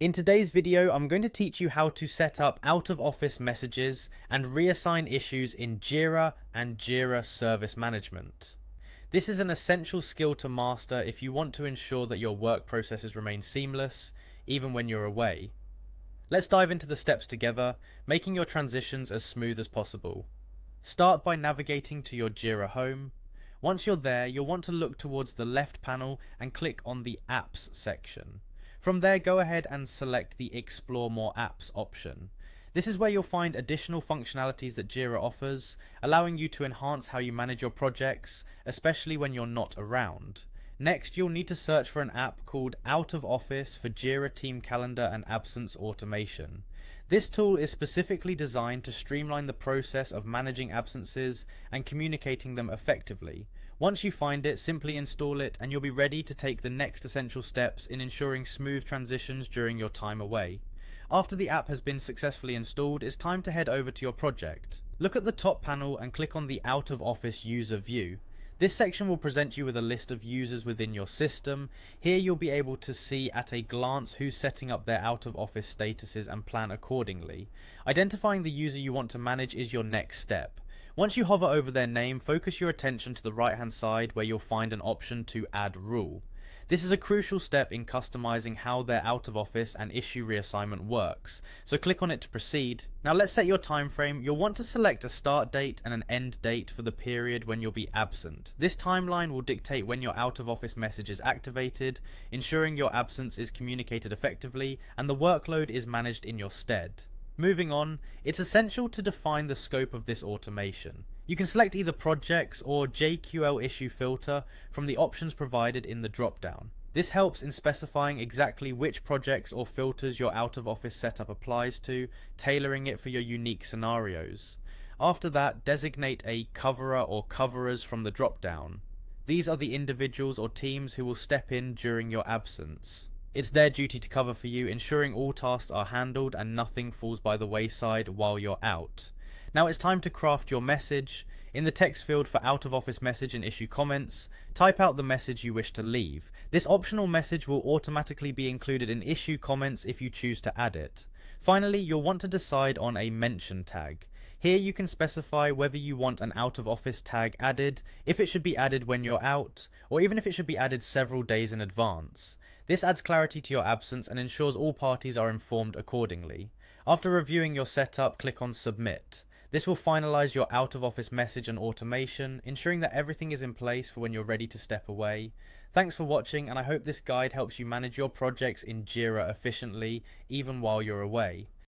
In today's video, I'm going to teach you how to set up out-of-office messages and reassign issues in Jira and Jira Service Management. This is an essential skill to master if you want to ensure that your work processes remain seamless, even when you're away. Let's dive into the steps together, making your transitions as smooth as possible. Start by navigating to your Jira home. Once you're there, you'll want to look towards the left panel and click on the Apps section. From there, go ahead and select the Explore More Apps option. This is where you'll find additional functionalities that Jira offers, allowing you to enhance how you manage your projects, especially when you're not around. Next, you'll need to search for an app called Out of Office for Jira Team Calendar and Absence Automation. This tool is specifically designed to streamline the process of managing absences and communicating them effectively. Once you find it, simply install it and you'll be ready to take the next essential steps in ensuring smooth transitions during your time away. After the app has been successfully installed, it's time to head over to your project. Look at the top panel and click on the Out of Office User View. This section will present you with a list of users within your system. Here you'll be able to see at a glance who's setting up their out-of-office statuses and plan accordingly. Identifying the user you want to manage is your next step. Once you hover over their name, focus your attention to the right-hand side where you'll find an option to add rule. This is a crucial step in customizing how their out-of-office and issue reassignment works, so click on it to proceed. Now let's set your time frame. You'll want to select a start date and an end date for the period when you'll be absent. This timeline will dictate when your out-of-office message is activated, ensuring your absence is communicated effectively and the workload is managed in your stead. Moving on, it's essential to define the scope of this automation. You can select either projects or JQL issue filter from the options provided in the drop-down. This helps in specifying exactly which projects or filters your out-of-office setup applies to, tailoring it for your unique scenarios. After that, designate a coverer or coverers from the drop-down. These are the individuals or teams who will step in during your absence. It's their duty to cover for you, ensuring all tasks are handled and nothing falls by the wayside while you're out. Now it's time to craft your message. In the text field for out-of-office message and issue comments, type out the message you wish to leave. This optional message will automatically be included in issue comments if you choose to add it. Finally, you'll want to decide on a mention tag. Here you can specify whether you want an out-of-office tag added, if it should be added when you're out, or even if it should be added several days in advance. This adds clarity to your absence and ensures all parties are informed accordingly. After reviewing your setup, click on Submit. This will finalize your out-of-office message and automation, ensuring that everything is in place for when you're ready to step away. Thanks for watching, and I hope this guide helps you manage your projects in Jira efficiently, even while you're away.